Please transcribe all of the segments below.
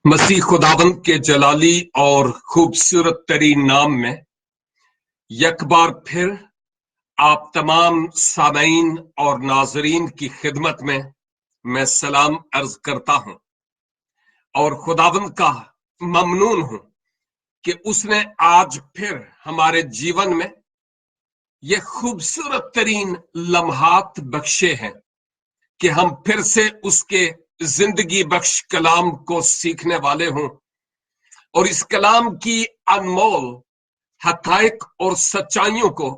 मसीह खुदावंद के जलाली और खूबसूरत तरीन नाम में एक बार फिर आप तमाम सामईन और नाजरीन की खिदमत में मैं सलाम अर्ज करता हूं और खुदावंद का ममनून हूं कि उसने आज फिर हमारे जीवन में ये खूबसूरत तरीन लम्हात बख्शे हैं कि हम फिर से उसके जिंदगी बख्श कलाम को सीखने वाले हों और इस कलाम की अनमोल हकायक और सच्चाइयों को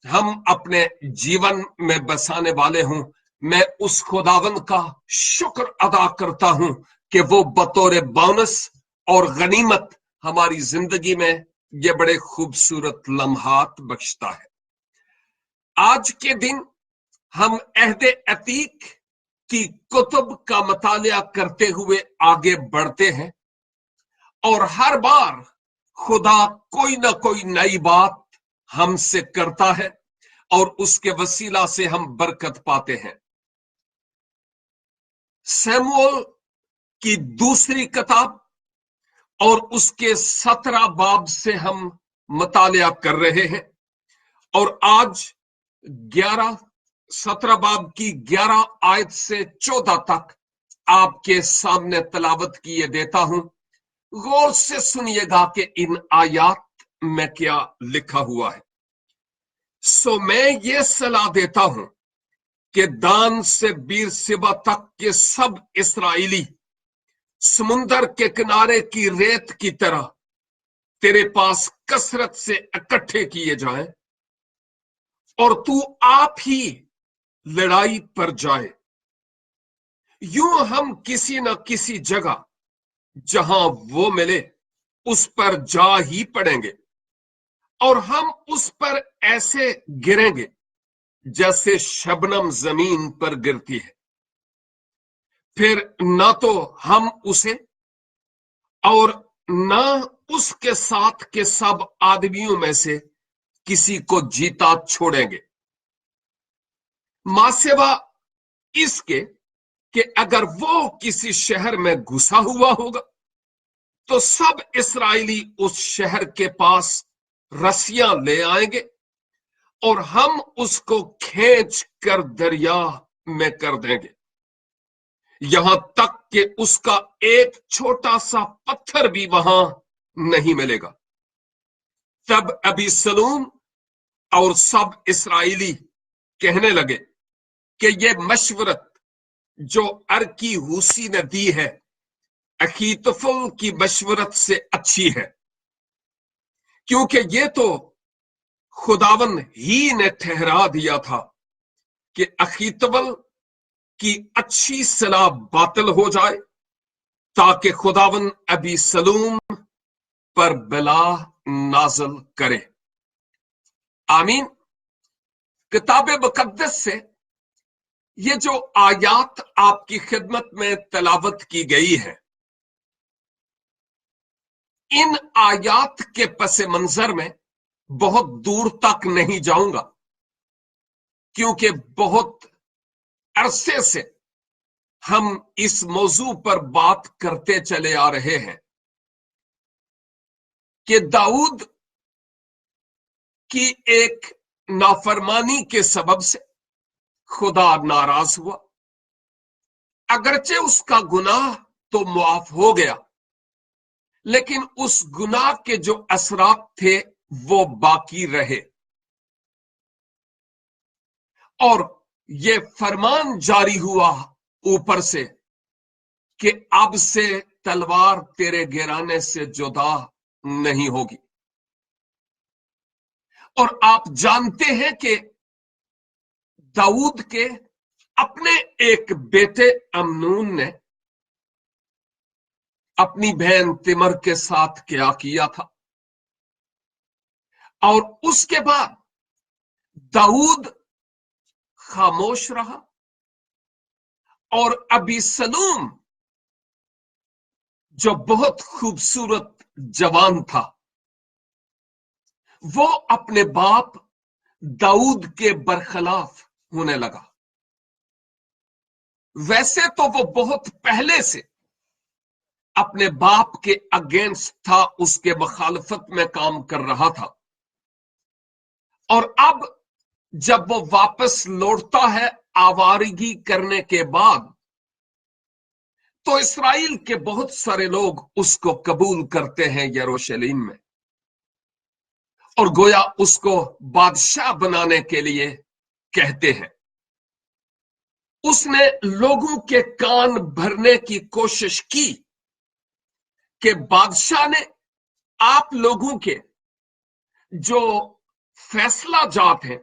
हम अपने जीवन में बसाने वाले हों। मैं उस खुदावंद का शुक्र अदा करता हूं कि वो बतौर बोनस और गनीमत हमारी जिंदगी में ये बड़े खूबसूरत लम्हात बख्शता है। आज के दिन हम अहद अतीक की कुतुब का मुतालिया करते हुए आगे बढ़ते हैं और हर बार खुदा कोई ना कोई नई बात हमसे करता है और उसके वसीला से हम बरकत पाते हैं। सैमुअल की दूसरी किताब और उसके 17 बाब से हम मुतालिया कर रहे हैं और आज 17 बाब की 11 आयत से 14 तक आपके सामने तलावत किए देता हूं। गौर से सुनिएगा कि इन आयात में क्या लिखा हुआ है। सो मैं ये सलाह देता हूं कि दान से बीरसिबा तक के सब इस्राएली समुंदर के किनारे की रेत की तरह तेरे पास कसरत से इकट्ठे किए जाएं और तू आप ही लड़ाई पर जाए। यूं हम किसी न किसी जगह जहां वो मिले उस पर जा ही पड़ेंगे और हम उस पर ऐसे गिरेंगे जैसे शबनम जमीन पर गिरती है। फिर ना तो हम उसे और ना उसके साथ के सब आदमियों में से किसी को जीता छोड़ेंगे, मासेवा इसके कि अगर वो किसी शहर में घुसा हुआ होगा तो सब इस्राएली उस शहर के पास रस्सियां ले आएंगे और हम उसको खींच कर दरिया में कर देंगे, यहां तक कि उसका एक छोटा सा पत्थर भी वहां नहीं मिलेगा। तब अबीसलूम और सब इस्राएली कहने लगे कि यह मशवरत जो अर्की हूसी ने दी है अखीतोफेल की मशवरत से अच्छी है, क्योंकि ये तो खुदावन ही ने ठहरा दिया था कि अखीतोफेल की अच्छी सलाह बातिल हो जाए ताकि खुदावन अबीसलूम पर बला नाजल करे। आमीन। किताब मुकद्दस से ये जो आयात आपकी खिदमत में तलावत की गई है, इन आयात के पसे मंजर में बहुत दूर तक नहीं जाऊंगा, क्योंकि बहुत अरसे से हम इस मौजू पर बात करते चले आ रहे हैं कि दाऊद की एक नाफरमानी के सबब से खुदा नाराज हुआ। अगरचे उसका गुनाह तो मुआफ हो गया, लेकिन उस गुनाह के जो असरात थे वो बाकी रहे और ये फरमान जारी हुआ ऊपर से कि अब से तलवार तेरे गिराने से जुदा नहीं होगी। और आप जानते हैं कि दाऊद के अपने एक बेटे अमनून ने अपनी बहन तिमर के साथ क्या किया था और उसके बाद दाऊद खामोश रहा और अबीसलूम जो बहुत खूबसूरत जवान था वो अपने बाप दाऊद के बरखिलाफ होने लगा। वैसे तो वो बहुत पहले से अपने बाप के अगेंस्ट था, उसके मुखालफत में काम कर रहा था। और अब जब वो वापस लौटता है आवारगी करने के बाद, तो इस्राएल के बहुत सारे लोग उसको कबूल करते हैं यरूशलेम में, और गोया उसको बादशाह बनाने के लिए कहते हैं। उसने लोगों के कान भरने की कोशिश की कि बादशाह ने आप लोगों के जो फैसला जात हैं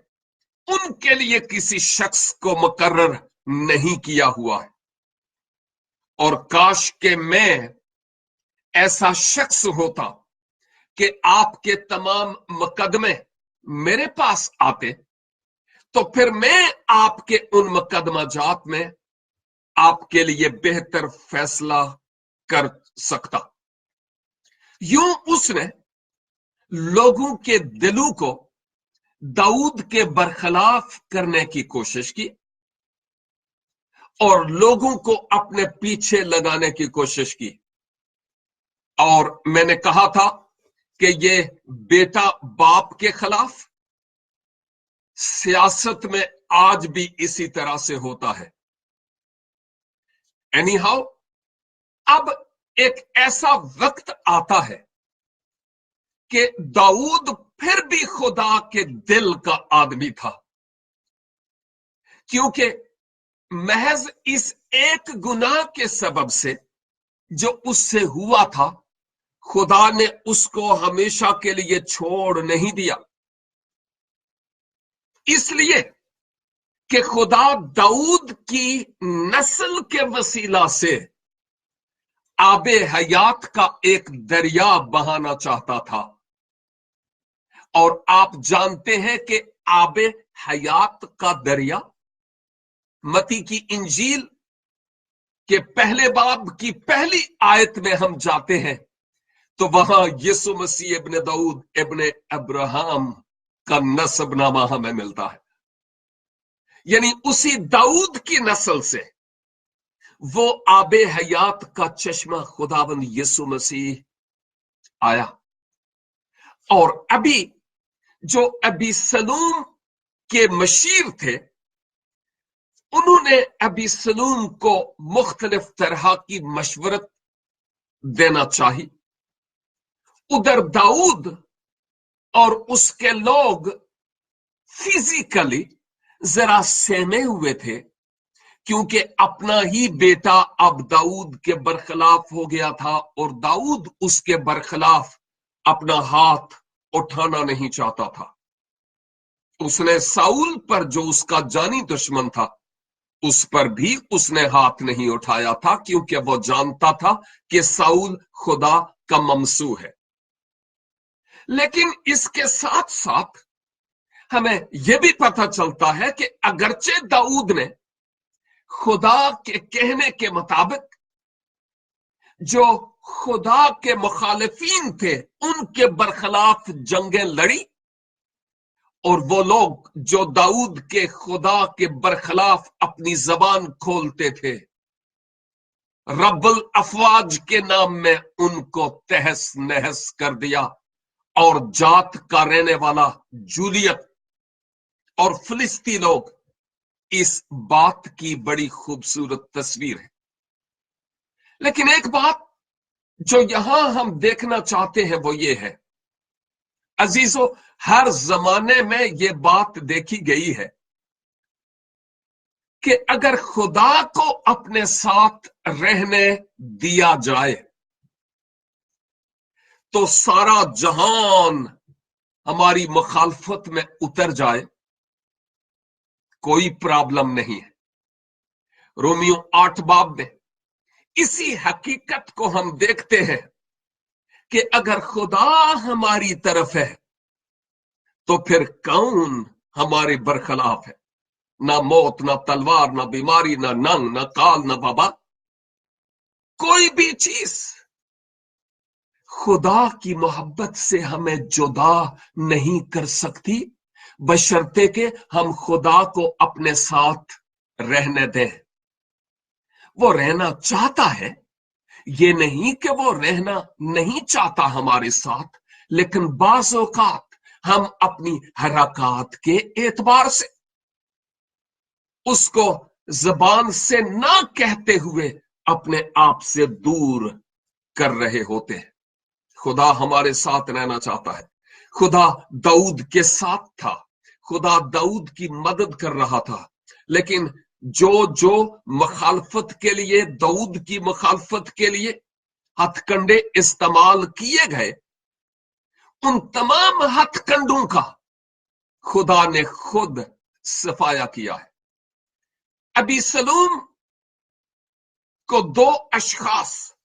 उनके लिए किसी शख्स को मुकर्रर नहीं किया हुआ है, और काश के मैं ऐसा शख्स होता कि आपके तमाम मुकदमे मेरे पास आते, तो फिर मैं आपके उन मुकदमा जात में आपके लिए बेहतर फैसला कर सकता। यूं उसने लोगों के दिलों को दाऊद के बरखिलाफ करने की कोशिश की और लोगों को अपने पीछे लगाने की कोशिश की। और मैंने कहा था कि ये बेटा बाप के खिलाफ, सियासत में आज भी इसी तरह से होता है। एनी हाउ, अब एक ऐसा वक्त आता है कि दाऊद फिर भी खुदा के दिल का आदमी था, क्योंकि महज इस एक गुनाह के सबब से जो उससे हुआ था, खुदा ने उसको हमेशा के लिए छोड़ नहीं दिया, इसलिए कि खुदा दाऊद की नस्ल के वसीला से आबे हयात का एक दरिया बहाना चाहता था। और आप जानते हैं कि आबे हयात का दरिया मती की इंजील के पहले बाब की पहली आयत में हम जाते हैं तो वहां यीशु मसीह इब्ने दाऊद इब्ने अब्राहम का नसबनामा हमें मिलता है। यानी उसी दाऊद की नस्ल से वो आबे हयात का चश्मा खुदाबंद यीशु मसीह आया। और अभी जो अबीसलूम के मशीर थे, उन्होंने अबीसलूम को मुख्तलिफ तरह की मशवरत देना चाहिए। उधर दाऊद और उसके लोग फिजिकली जरा सहमे हुए थे, क्योंकि अपना ही बेटा अब दाऊद के बरखिलाफ हो गया था और दाऊद उसके बरखिलाफ अपना हाथ उठाना नहीं चाहता था। उसने साउल पर, जो उसका जानी दुश्मन था, उस पर भी उसने हाथ नहीं उठाया था, क्योंकि वो जानता था कि साउल खुदा का ममसू है। लेकिन इसके साथ साथ हमें यह भी पता चलता है कि अगरचे दाऊद ने खुदा के कहने के मुताबिक जो खुदा के मुखालिफीन थे उनके बरखिलाफ जंगें लड़ी, और वो लोग जो दाऊद के खुदा के बरखिलाफ अपनी जबान खोलते थे, रब्बुल अफवाज के नाम में उनको तहस नहस कर दिया। और जात का रहने वाला जूलियत और फिलिस्ती लोग इस बात की बड़ी खूबसूरत तस्वीर है। लेकिन एक बात जो यहां हम देखना चाहते हैं वो ये है, अजीजों, हर जमाने में ये बात देखी गई है कि अगर खुदा को अपने साथ रहने दिया जाए तो सारा जहान हमारी मुखालफत में उतर जाए, कोई प्रॉब्लम नहीं है। रोमियो 8 बाब में इसी हकीकत को हम देखते हैं कि अगर खुदा हमारी तरफ है तो फिर कौन हमारे बरखिलाफ है? ना मौत, ना तलवार, ना बीमारी, ना नंग, ना काल, ना बाबा, कोई भी चीज खुदा की मोहब्बत से हमें जुदा नहीं कर सकती, बशर्ते के हम खुदा को अपने साथ रहने दें। वो रहना चाहता है, ये नहीं कि वो रहना नहीं चाहता हमारे साथ, लेकिन बाज़ औक़ात हम अपनी हरकत के एतबार से उसको जबान से ना कहते हुए अपने आप से दूर कर रहे होते हैं। खुदा हमारे साथ रहना चाहता है। खुदा दाऊद के साथ था, खुदा दाऊद की मदद कर रहा था, लेकिन जो जो मुखालफत के लिए, दाऊद की मुखालफत के लिए हथकंडे इस्तेमाल किए गए, उन तमाम हथकंडों का खुदा ने खुद सफाया किया है। अबीसलूम को दो अशखास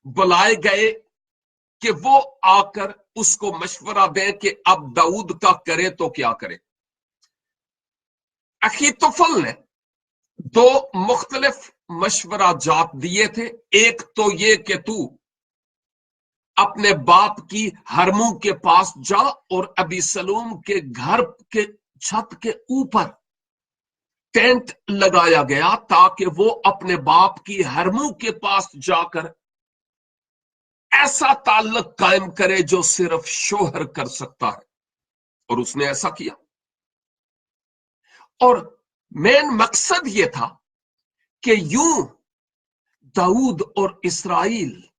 बुलाए गए कि वो आकर उसको मशवरा दें कि अब दाऊद का करे तो क्या करे। अखीतोफल ने दो मुख्तलिफ मशवरा जात दिए थे। एक तो ये कि तू अपने बाप की हरमू के पास जा और अबीसलूम के घर के छत के ऊपर टेंट लगाया गया ताकि वो अपने बाप की हरमू के पास जाकर ऐसा ताल्लुक कायम करे जो सिर्फ शोहर कर सकता है, और उसने ऐसा किया। और मेन मकसद यह था कि यूं दाऊद और इस्राइल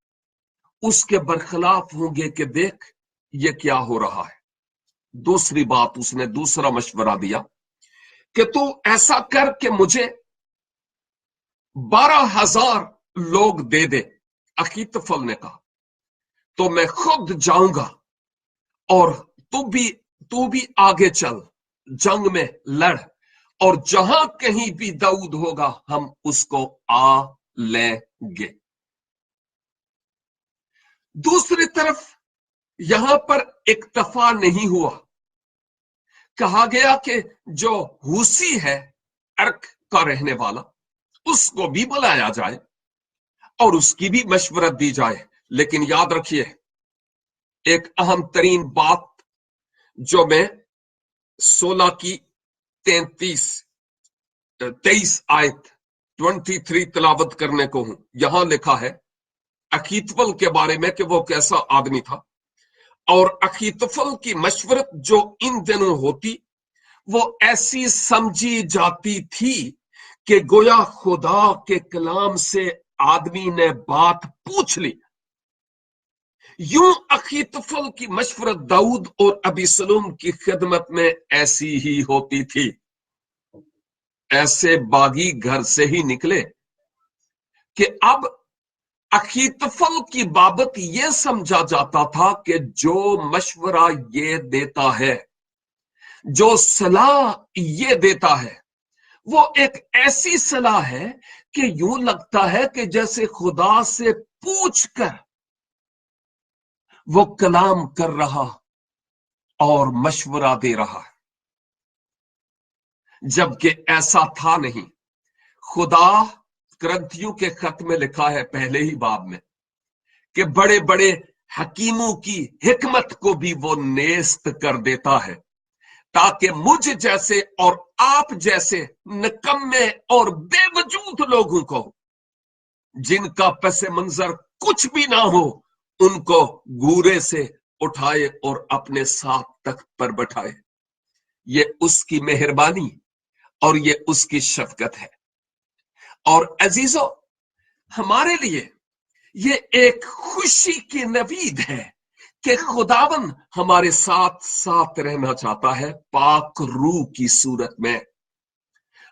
उसके बरखिलाफ होंगे कि देख ये क्या हो रहा है। दूसरी बात, उसने दूसरा मशवरा दिया कि तू ऐसा कर कि मुझे 12,000 लोग दे दे। अखीतोफल ने कहा तो मैं खुद जाऊंगा और तू भी आगे चल, जंग में लड़, और जहां कहीं भी दाऊद होगा हम उसको आ लेंगे। दूसरी तरफ यहां पर इक्तफा नहीं हुआ। कहा गया कि जो हुसी है, अर्क का रहने वाला, उसको भी बुलाया जाए और उसकी भी मशवरत दी जाए। लेकिन याद रखिए एक अहम तरीन बात जो मैं 16 की 23 आयत 23 तलावत करने को हूं। यहां लिखा है अखीतोफल के बारे में कि वो कैसा आदमी था, और अखीतोफल की मशवरत जो इन दिनों होती वो ऐसी समझी जाती थी कि गोया खुदा के कलाम से आदमी ने बात पूछ ली। यूं अखीतोफल की मशवरत दाऊद और अबीसलूम की खिदमत में ऐसी ही होती थी। ऐसे बागी घर से ही निकले कि अब अखीतोफल की बाबत यह समझा जाता था कि जो मशवरा ये देता है, जो सलाह ये देता है, वो एक ऐसी सलाह है कि यूं लगता है कि जैसे खुदा से पूछकर वो कलाम कर रहा और मशवरा दे रहा है, जबकि ऐसा था नहीं। खुदा ग्रंथियों के खत में लिखा है पहले ही बाब में कि बड़े बड़े हकीमों की हिकमत को भी वो नेस्त कर देता है, ताकि मुझ जैसे और आप जैसे निकम्मे और बेवजूद लोगों को, जिनका पस मंजर कुछ भी ना हो, उनको घूरे से उठाए और अपने साथ तख्त पर बैठाए। ये उसकी मेहरबानी और ये उसकी शफकत है। और अजीजों, हमारे लिए ये एक खुशी की नवीद है कि खुदावन हमारे साथ साथ रहना चाहता है। पाक रूह की सूरत में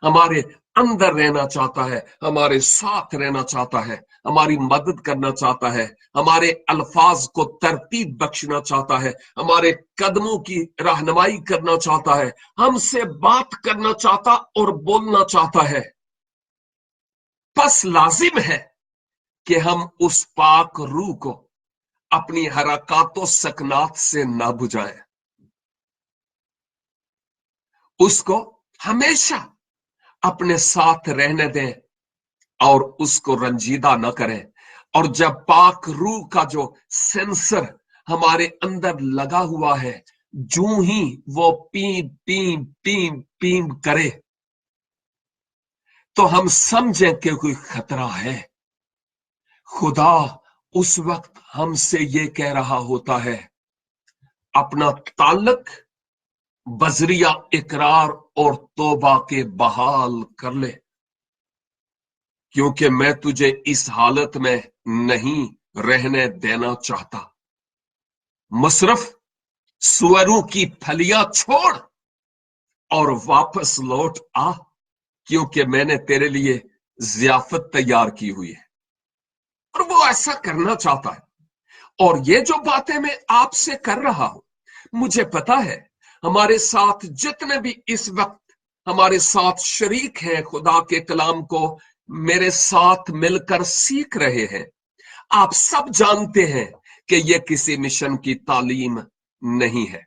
हमारे अंदर रहना चाहता है, हमारे साथ रहना चाहता है, हमारी मदद करना चाहता है, हमारे अल्फाज को तरतीब बख्शना चाहता है, हमारे कदमों की रहनुमाई करना चाहता है, हमसे बात करना चाहता और बोलना चाहता है। बस लाजिम है कि हम उस पाक रूह को अपनी हरकतों सकनात से ना बुझाएं, उसको हमेशा अपने साथ रहने दें और उसको रंजीदा न करें। और जब पाक रूह का जो सेंसर हमारे अंदर लगा हुआ है, जो ही वो पीं पीं पीं पीं करे तो हम समझें कि कोई खतरा है। खुदा उस वक्त हमसे ये कह रहा होता है, अपना ताल्लुक बजरिया इकरार और तौबा के बहाल कर ले, क्योंकि मैं तुझे इस हालत में नहीं रहने देना चाहता। मसरफ सुअरों की फलियां छोड़ और वापस लौट आ, क्योंकि मैंने तेरे लिए जियाफत तैयार की हुई है। और वो ऐसा करना चाहता है। और ये जो बातें मैं आपसे कर रहा हूं, मुझे पता है हमारे साथ जितने भी इस वक्त हमारे साथ शरीक हैं, खुदा के कलाम को मेरे साथ मिलकर सीख रहे हैं, आप सब जानते हैं कि यह किसी मिशन की तालीम नहीं है।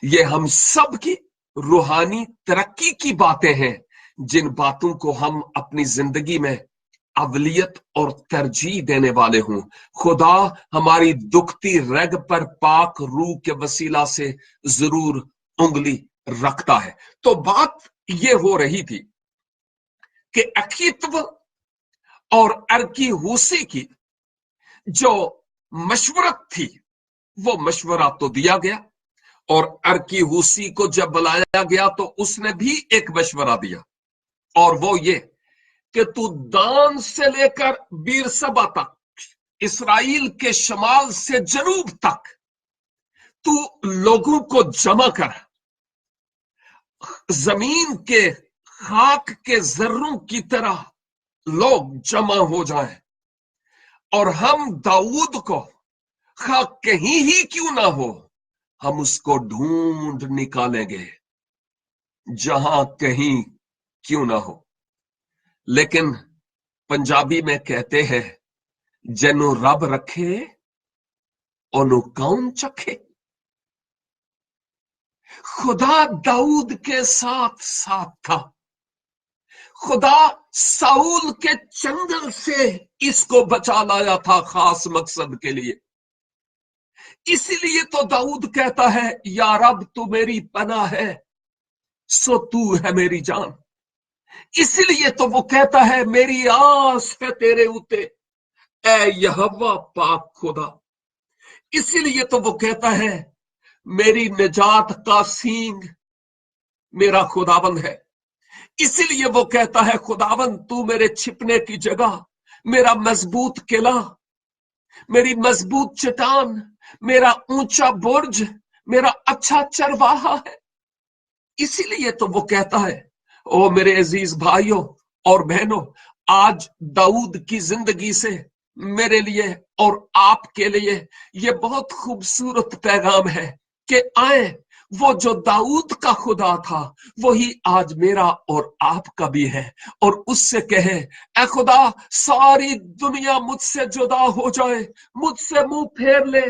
ये हम सब की रूहानी तरक्की की बातें हैं, जिन बातों को हम अपनी जिंदगी में अवलियत और तरजीह देने वाले हूं। खुदा हमारी दुखती रग पर पाक रूह के वसीला से जरूर उंगली रखता है। तो बात ये हो रही थी कि अकीतव और अर्की हुसी की जो मशवरत थी, वो मशवरा तो दिया गया, और अर्की हुसी को जब बुलाया गया तो उसने भी एक मशवरा दिया, और वो ये कि तू दान से लेकर बीरसबा तक, इसराइल के शमाल से जनूब तक, तू लोगों को जमा कर, जमीन के खाक के जर्रों की तरह लोग जमा हो जाएं, और हम दाऊद को खा कहीं ही क्यों ना हो, हम उसको ढूंढ निकालेंगे, जहां कहीं क्यों ना हो। लेकिन पंजाबी में कहते हैं, जनो रब रखे ओनु कौन चखे। खुदा दाऊद के साथ साथ था। खुदा साउल के चंगल से इसको बचा लाया था खास मकसद के लिए। इसीलिए तो दाऊद कहता है, या रब तू मेरी पनाह है, सो तू है मेरी जान। इसीलिए तो वो कहता है, मेरी आस है तेरे उते, ऐ यहोवा पाक खुदा। इसीलिए तो वो कहता है, मेरी निजात का सींग मेरा खुदाबंद है। इसीलिए वो कहता है, खुदाबंद तू मेरे छिपने की जगह, मेरा मजबूत किला, मेरी मजबूत चट्टान, मेरा ऊंचा बुर्ज, मेरा अच्छा चरवाहा है। इसीलिए तो वो कहता है, ओ मेरे अजीज भाइयों और बहनों, आज दाऊद की जिंदगी से मेरे लिए और आपके लिए ये बहुत खूबसूरत पैगाम है कि आए, वो जो दाऊद का खुदा था वही आज मेरा और आपका भी है, और उससे कहे, ऐ खुदा सारी दुनिया मुझसे जुदा हो जाए, मुझसे मुंह फेर ले,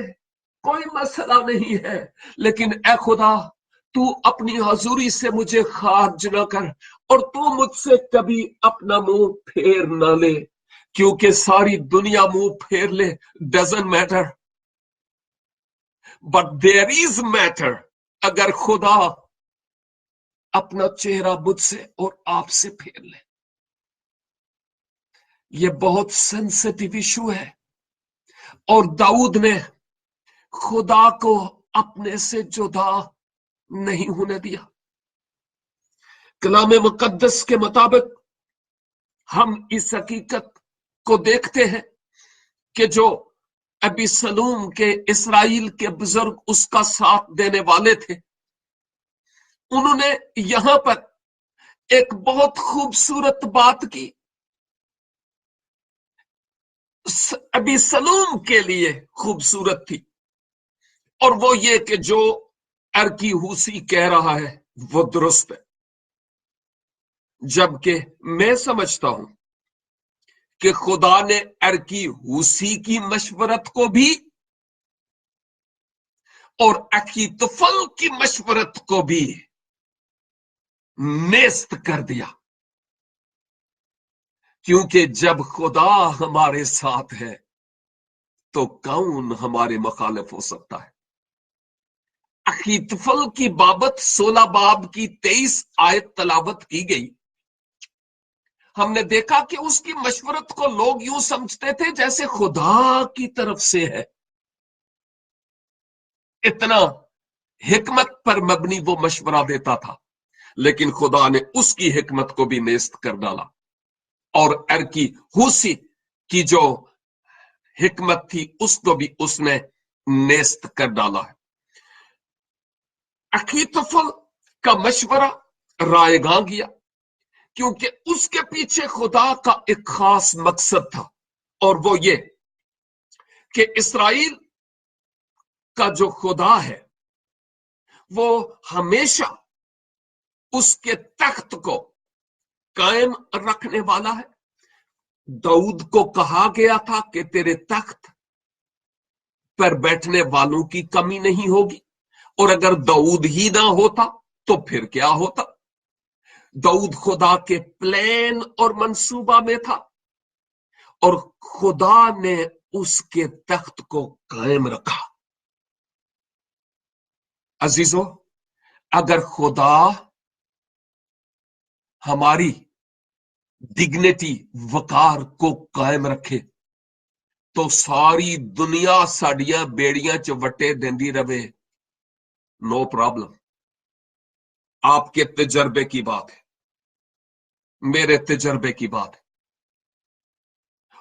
कोई मसला नहीं है, लेकिन ऐ खुदा तू अपनी हजूरी से मुझे खारिज न कर, और तू मुझसे कभी अपना मुंह फेर ना ले, क्योंकि सारी दुनिया मुंह फेर ले, doesn't matter, but there is matter, अगर खुदा अपना चेहरा मुझसे और आपसे फेर ले। ये बहुत सेंसिटिव इशू है, और दाऊद ने खुदा को अपने से जुदा नहीं होने दिया। कलाम मुकद्दस के मुताबिक हम इस हकीकत को देखते हैं कि जो अबीसलूम के इसराइल के बुजुर्ग उसका साथ देने वाले थे, उन्होंने यहां पर एक बहुत खूबसूरत बात की अबीसलूम के लिए खूबसूरत थी, और वो ये कि जो अर्की हुसी कह रहा है वो दुरुस्त है। जबकि मैं समझता हूं कि खुदा ने अर्की हुसी की मशवरत को भी और अकीतुफल की मशवरत को भी नेस्त कर दिया, क्योंकि जब खुदा हमारे साथ है तो कौन हमारे मुखालिफ हो सकता है। अकीतुफल की बाबत 16 बाब की 23 आयत तलावत की गई, ہم نے دیکھا کہ اس کی مشورت کو لوگ یوں سمجھتے تھے جیسے خدا کی طرف سے ہے، اتنا حکمت پر مبنی وہ مشورہ دیتا تھا، لیکن خدا نے اس کی حکمت کو بھی نیست کر ڈالا، اور ارکی ہوسی کی جو حکمت تھی اس کو بھی اس نے نیست کر ڈالا ہے۔ اخیتوفل کا مشورہ رائے گاں گیا، کیونکہ اس کے پیچھے خدا کا ایک خاص مقصد تھا، اور وہ یہ کہ اسرائیل کا جو خدا ہے وہ ہمیشہ اس کے تخت کو قائم رکھنے والا ہے۔ داؤد کو کہا گیا تھا کہ تیرے تخت پر بیٹھنے والوں کی کمی نہیں ہوگی، اور اگر داؤد ہی نہ ہوتا تو پھر کیا ہوتا؟ داؤد خدا کے پلان اور منصوبہ میں تھا، اور خدا نے اس کے تخت کو قائم رکھا۔ عزیزو، اگر خدا ہماری ڈگنیٹی وقار کو قائم رکھے تو ساری دنیا ساڈیاں بیڑیاں چ وٹے دیندی رہے، نو پرابلم۔ آپ کے تجربے کی بات ہے، میرے تجربے کی بات ہے،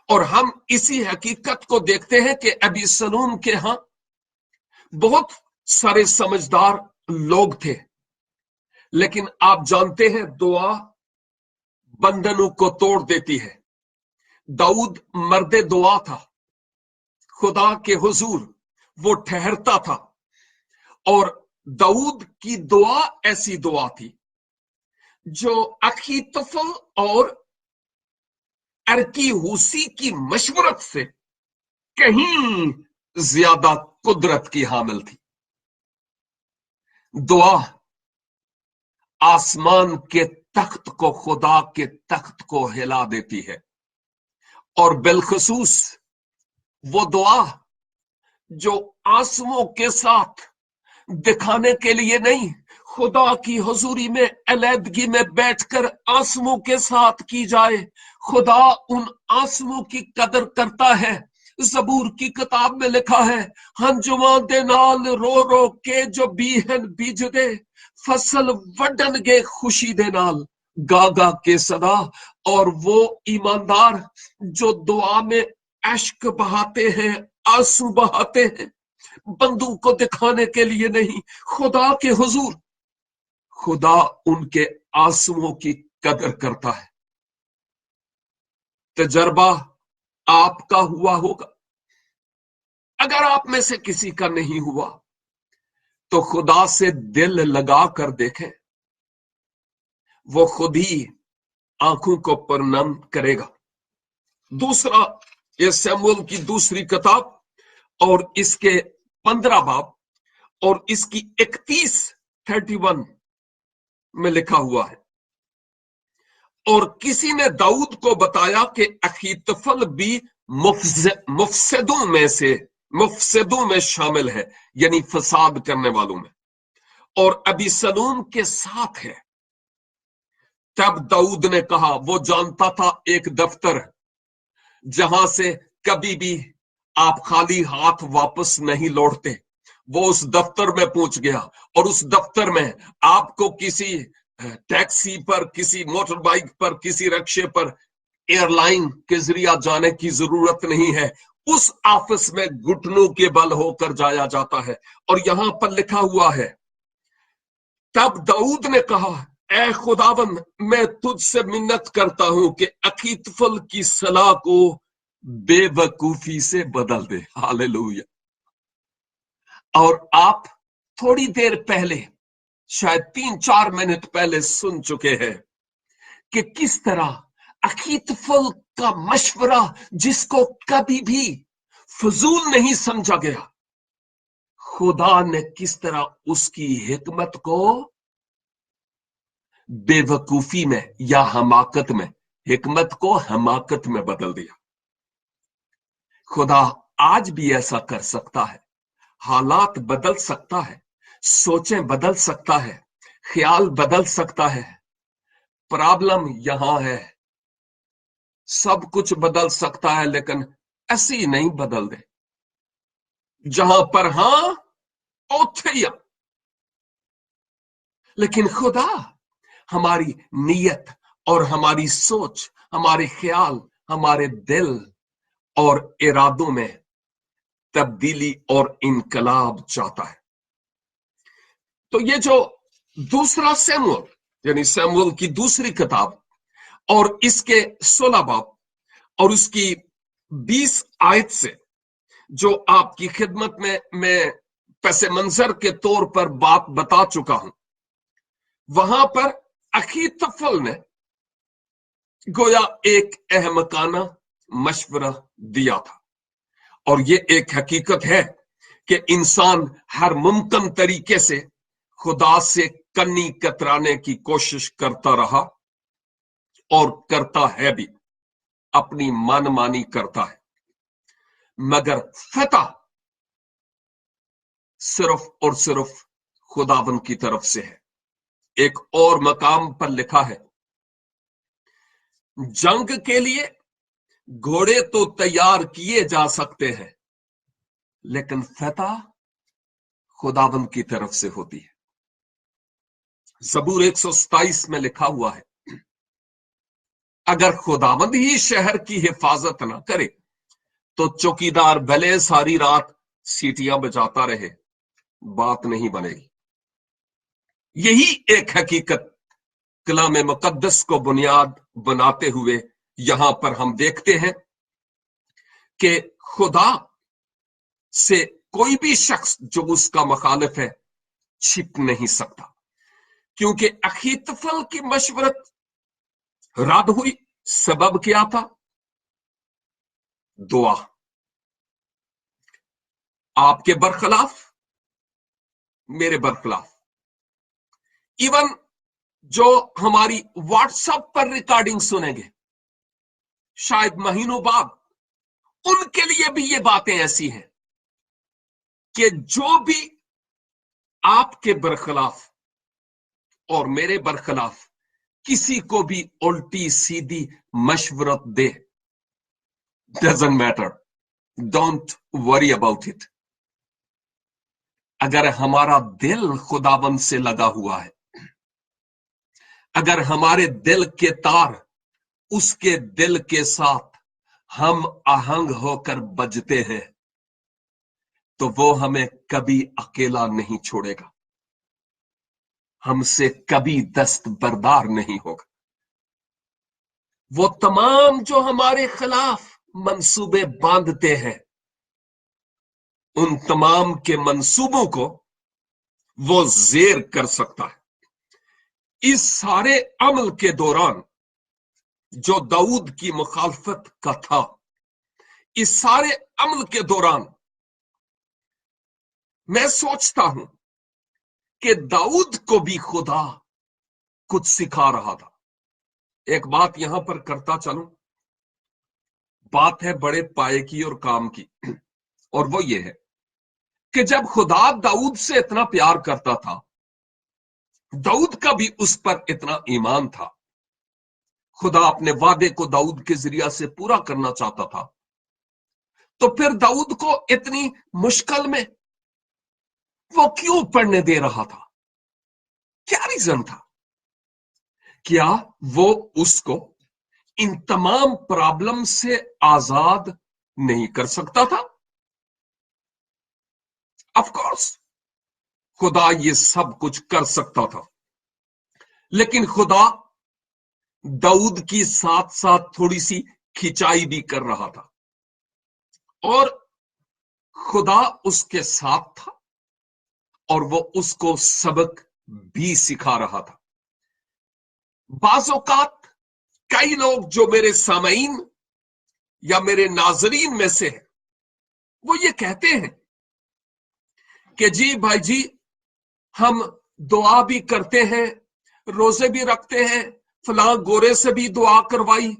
اور ہم اسی حقیقت کو دیکھتے ہیں کہ ابی سلوم کے ہاں بہت سارے سمجھدار لوگ تھے، لیکن آپ جانتے ہیں دعا بندھنوں کو توڑ دیتی ہے۔ داؤد مرد دعا تھا، خدا کے حضور وہ ٹھہرتا تھا، اور داؤد کی دعا ایسی دعا تھی جو اخیتوفل اور ارکی ہوسی کی مشورت سے کہیں زیادہ قدرت کی حامل تھی۔ دعا آسمان کے تخت کو، خدا کے تخت کو ہلا دیتی ہے، اور بالخصوص وہ دعا جو آنسوؤں کے ساتھ دکھانے کے لیے نہیں، خدا کی حضوری میں علیحدگی میں بیٹھ کر آنسوؤں کے ساتھ کی جائے۔ خدا ان آنسوؤں کی قدر کرتا ہے۔ زبور کی کتاب میں لکھا ہے، ہنجواں دے نال رو رو کے جو بیہن بیج دے، فصل وڈن گے خوشی دے نال گا گا کے صدا۔ اور وہ ایماندار جو دعا میں اشک بہاتے ہیں، آنسو بہاتے ہیں، بندوں کو دکھانے کے لیے نہیں، خدا کے حضور، خدا ان کے آنسوؤں کی قدر کرتا ہے۔ تجربہ آپ کا ہوا ہوگا، اگر آپ میں سے کسی کا نہیں ہوا تو خدا سے دل لگا کر دیکھیں، وہ خود ہی آنکھوں کو پرنم کرے گا۔ دوسرا، یہ سیموئیل کی دوسری کتاب اور اس کے 15 باب اور اس کی 31 میں لکھا ہوا ہے، اور کسی نے داؤد کو بتایا کہ اخیتوفل بھی مفسدوں میں شامل ہے، یعنی فساد کرنے والوں میں، اور ابی سلوم کے ساتھ ہے۔ تب داؤد نے کہا، وہ جانتا تھا ایک دفتر جہاں سے کبھی بھی آپ خالی ہاتھ واپس نہیں لوٹتے، وہ اس دفتر میں پہنچ گیا، اور اس دفتر میں آپ کو کسی ٹیکسی پر، کسی موٹر بائک پر، کسی رکشے پر، ایئر لائن کے ذریعہ جانے کی ضرورت نہیں ہے۔ اس آفس میں گھٹنوں کے بل ہو کر جایا جاتا ہے، اور یہاں پر لکھا ہوا ہے، تب داؤد نے کہا، اے خداوند، میں تجھ سے منت کرتا ہوں کہ اخیتوفل کی صلاح کو بے وقوفی سے بدل دے۔ ہاللیلویا۔ اور آپ تھوڑی دیر پہلے، شاید 3-4 منٹ پہلے سن چکے ہیں کہ کس طرح اخیتوفل کا مشورہ، جس کو کبھی بھی فضول نہیں سمجھا گیا، خدا نے کس طرح اس کی حکمت کو بے وقوفی میں یا حماقت میں، حکمت کو حماقت میں بدل دیا۔ خدا آج بھی ایسا کر سکتا ہے، حالات بدل سکتا ہے، سوچیں بدل سکتا ہے، خیال بدل سکتا ہے۔ پرابلم یہاں ہے सब कुछ बदल सकता है, लेकिन ऐसे ही नहीं बदल दे। जहां पर हां उत्थे ही आ। लेकिन खुदा हमारी नीयत और हमारी सोच, हमारे ख्याल, हमारे दिल और इरादों में तब्दीली और इनकलाब चाहता है। तो ये जो दूसरा सैमुअल, यानी सैमुअल की दूसरी किताब और इसके 16 बाब और उसकी 20 आयत से जो आपकी खिदमत में मैं पैसे मंजर के तौर पर बात बता चुका हूं, वहां पर अखीतोफेल ने गोया एक अहमकाना मशवरा दिया था। और ये एक हकीकत है कि इंसान हर मुमकिन तरीके से खुदा से कन्नी कतराने की कोशिश करता रहा और करता है भी, अपनी मनमानी करता है, मगर फतह सिर्फ और सिर्फ खुदावन की तरफ से है। एक और मकाम पर लिखा है, जंग के लिए घोड़े तो तैयार किए जा सकते हैं, लेकिन फतह खुदावन की तरफ से होती है। ज़बूर 127 में लिखा हुआ है, अगर खुदावंद ही शहर की हिफाजत ना करे तो चौकीदार भले सारी रात सीटियां बजाता रहे, बात नहीं बनेगी। यही एक हकीकत कलाम मुकद्दस को बुनियाद बनाते हुए यहां पर हम देखते हैं कि खुदा से कोई भी शख्स जो उसका मुखालिफ है छिप नहीं सकता, क्योंकि अखीतोफेल की मशवरत रद्द हुई। सबब क्या था? दुआ। आपके बरखिलाफ, मेरे बरखिलाफ, इवन जो हमारी व्हाट्सएप पर रिकॉर्डिंग सुनेंगे शायद महीनों बाद, उनके लिए भी ये बातें ऐसी हैं कि जो भी आपके बरखिलाफ और मेरे बरखिलाफ किसी को भी उल्टी सीधी मशवरत दे, doesn't matter, don't worry about it. अगर हमारा दिल खुदाबंद से लगा हुआ है, अगर हमारे दिल के तार उसके दिल के साथ हम आहंग होकर बजते हैं, तो वो हमें कभी अकेला नहीं छोड़ेगा, हमसे कभी दस्तबरदार नहीं होगा। वो तमाम जो हमारे खिलाफ मंसूबे बांधते हैं, उन तमाम के मंसूबों को वो जेर कर सकता है। इस सारे अमल के दौरान जो दाऊद की मुखालफत का था, इस सारे अमल के दौरान मैं सोचता हूं कि दाऊद को भी खुदा कुछ सिखा रहा था। एक बात यहां पर करता चलूं, बात है बड़े पाए की और काम की, और वो ये है कि जब खुदा दाऊद से इतना प्यार करता था, दाऊद का भी उस पर इतना ईमान था, खुदा अपने वादे को दाऊद के जरिया से पूरा करना चाहता था, तो फिर दाऊद को इतनी मुश्किल में वो क्यों पढ़ने दे रहा था? क्या रीजन था? क्या वो उसको इन तमाम प्रॉब्लम से आजाद नहीं कर सकता था? ऑफ कोर्स खुदा ये सब कुछ कर सकता था, लेकिन खुदा दाऊद की साथ साथ थोड़ी सी खिंचाई भी कर रहा था, और खुदा उसके साथ था और वो उसको सबक भी सिखा रहा था। बाज़ औकात कई लोग जो मेरे सामईन या मेरे नाजरीन में से हैं, वो ये कहते हैं कि जी भाई जी, हम दुआ भी करते हैं, रोजे भी रखते हैं, फलां गोरे से भी दुआ करवाई,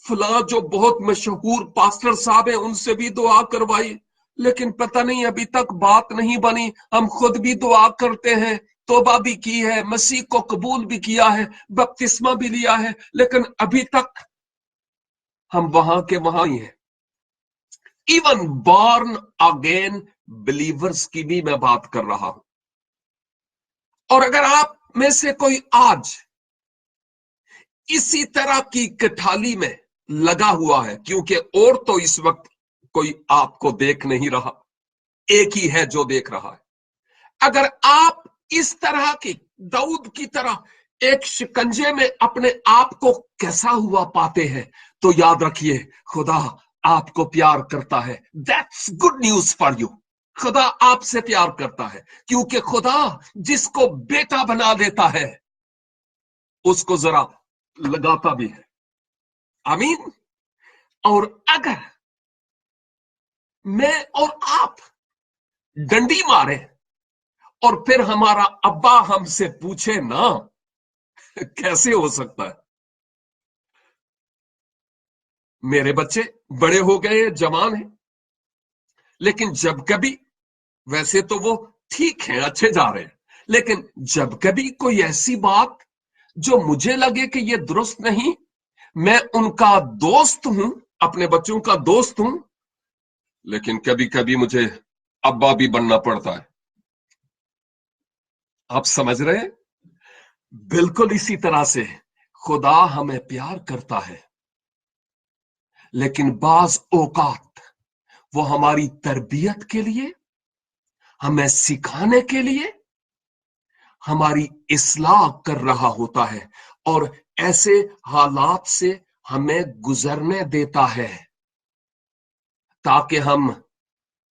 फलां जो बहुत मशहूर पास्टर साहब हैं उनसे भी दुआ करवाई, लेकिन पता नहीं अभी तक बात नहीं बनी। हम खुद भी दुआ करते हैं, तौबा भी की है, मसीह को कबूल भी किया है, बपतिस्मा भी लिया है, लेकिन अभी तक हम वहां के वहां ही हैं। इवन बॉर्न अगेन बिलीवर्स की भी मैं बात कर रहा हूं। और अगर आप में से कोई आज इसी तरह की कठाली में लगा हुआ है, क्योंकि और तो इस वक्त कोई आपको देख नहीं रहा, एक ही है जो देख रहा है। अगर आप इस तरह की दाऊद की तरह एक शिकंजे में अपने आप को कैसा हुआ पाते हैं, तो याद रखिए खुदा आपको प्यार करता है। That's good news for you. खुदा आपसे प्यार करता है, क्योंकि खुदा जिसको बेटा बना देता है उसको जरा लगाता भी है। आमीन। और अगर मैं और आप डंडी मारे और फिर हमारा अब्बा हमसे पूछे ना, कैसे हो सकता है? मेरे बच्चे बड़े हो गए, जवान हैं, लेकिन जब कभी, वैसे तो वो ठीक है, अच्छे जा रहे हैं, लेकिन जब कभी कोई ऐसी बात जो मुझे लगे कि ये दुरुस्त नहीं, मैं उनका दोस्त हूं, अपने बच्चों का दोस्त हूं, लेकिन कभी कभी मुझे अब्बा भी बनना पड़ता है। आप समझ रहे हैं? बिल्कुल इसी तरह से खुदा हमें प्यार करता है, लेकिन बाज औकात वो हमारी तरबियत के लिए, हमें सिखाने के लिए, हमारी इस्लाह कर रहा होता है और ऐसे हालात से हमें गुजरने देता है ताकि हम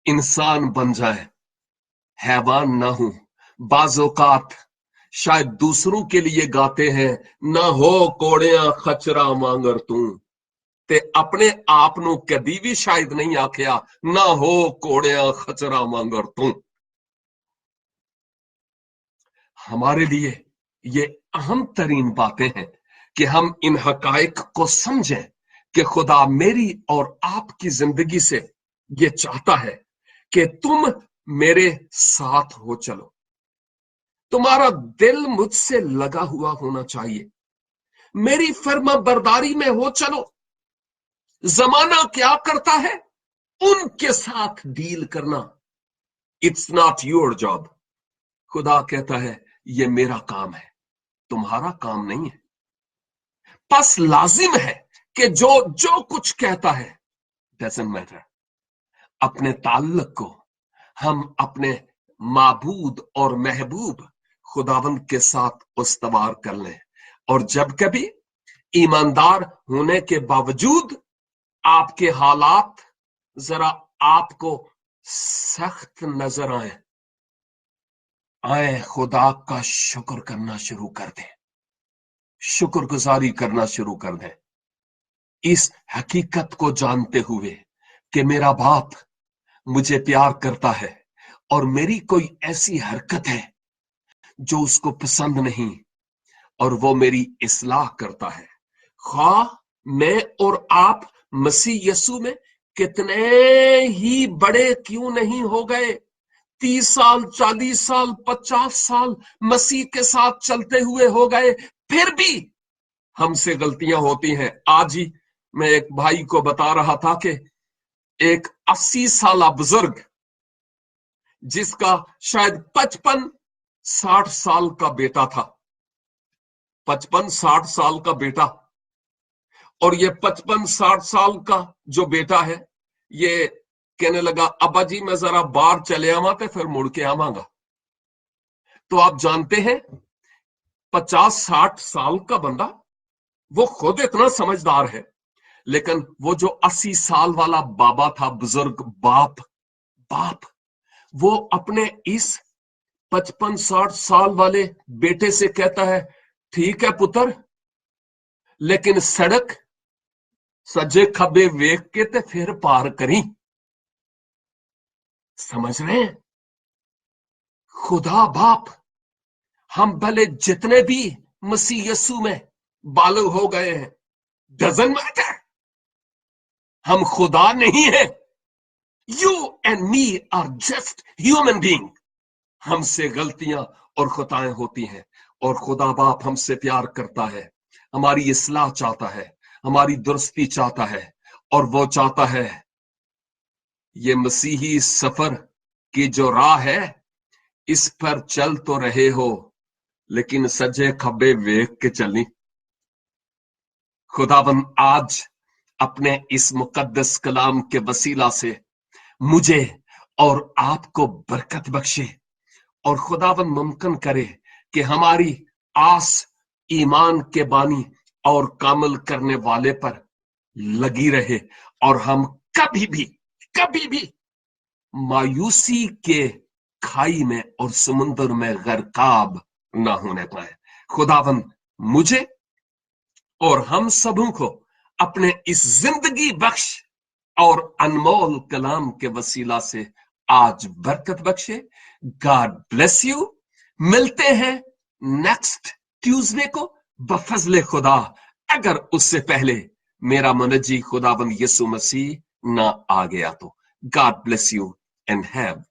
इंसान बन जाए, हैवान ना हो। बाज औकात शायद दूसरों के लिए गाते हैं, ना हो कोड़िया खचरा मांगर तू, ते अपने आप ਨੂੰ कभी भी शायद नहीं आखिया, ना हो कोड़िया खचरा मांगर तू। हमारे लिए ये अहम तरीन बातें हैं कि हम इन हकायक को समझें कि खुदा मेरी और आपकी जिंदगी से ये चाहता है कि तुम मेरे साथ हो चलो। तुम्हारा दिल मुझसे लगा हुआ होना चाहिए, मेरी फर्मा बरदारी में हो चलो। जमाना क्या करता है, उनके साथ डील करना, इट्स नॉट योर जॉब। खुदा कहता है ये मेरा काम है, तुम्हारा काम नहीं है। बस लाजिम है कि जो जो कुछ कहता है, डजंट मैटर, अपने ताल्लुक को हम अपने माबूद और महबूब खुदावंद के साथ उस्तवार कर लें। और जब कभी ईमानदार होने के बावजूद आपके हालात जरा आपको सख्त नजर आए, खुदा का शुक्र करना शुरू कर दें, शुक्रगुजारी करना शुरू कर दें, इस हकीकत को जानते हुए कि मेरा बाप मुझे प्यार करता है और मेरी कोई ऐसी हरकत है जो उसको पसंद नहीं, और वो मेरी इस्लाह करता है। खा मैं और आप मसीह यीशु में कितने ही बड़े क्यों नहीं हो गए, 30 साल, 40 साल, 50 साल मसीह के साथ चलते हुए हो गए, फिर भी हमसे गलतियां होती हैं। आज ही मैं एक भाई को बता रहा था कि एक 80 साल बुजुर्ग, जिसका शायद 55-60 साल का बेटा था, 55-60 साल का बेटा, और ये 55-60 साल का जो बेटा है, ये कहने लगा अब्बा जी मैं जरा बाहर चले आवा तो फिर मुड़ के आवांगा। तो आप जानते हैं 50-60 साल का बंदा, वो खुद इतना समझदार है, लेकिन वो जो 80 साल वाला बाबा था, बुजुर्ग बाप, वो अपने इस 55-60 साल वाले बेटे से कहता है, ठीक है पुत्र, लेकिन सड़क सज्जे खब्बे वेख के ते फिर पार करी। समझ रहे हैं? खुदा बाप, हम भले जितने भी मसीह यीशु में बालग हो गए हैं, डजंट मैटर, हम खुदा नहीं है। You and me are just human being. हमसे गलतियां और खताएं होती हैं, और खुदा बाप हमसे प्यार करता है, हमारी इस्लाह चाहता है, हमारी दुरुस्ती चाहता है और वो चाहता है ये मसीही सफर की जो राह है इस पर चल तो रहे हो लेकिन सजे खब्बे वेख के चलनी। खुदावन आज अपने इस मुकद्दस कलाम के वसीला से मुझे और आपको बरकत बख्शे और खुदावन मुमकिन करे कि हमारी आस ईमान के बानी और कामिल करने वाले पर लगी रहे और हम कभी भी मायूसी के खाई में और समुंदर में गर्काब ना होने पाए। खुदावन मुझे और हम सबों को अपने इस जिंदगी बख्श और अनमोल कलाम के वसीला से आज बरकत बख्शे। God bless you. मिलते हैं नेक्स्ट ट्यूसडे को बफजले खुदा, अगर उससे पहले मेरा मुनज्जी खुदाबंद यीशु मसीह ना आ गया तो। God bless you and have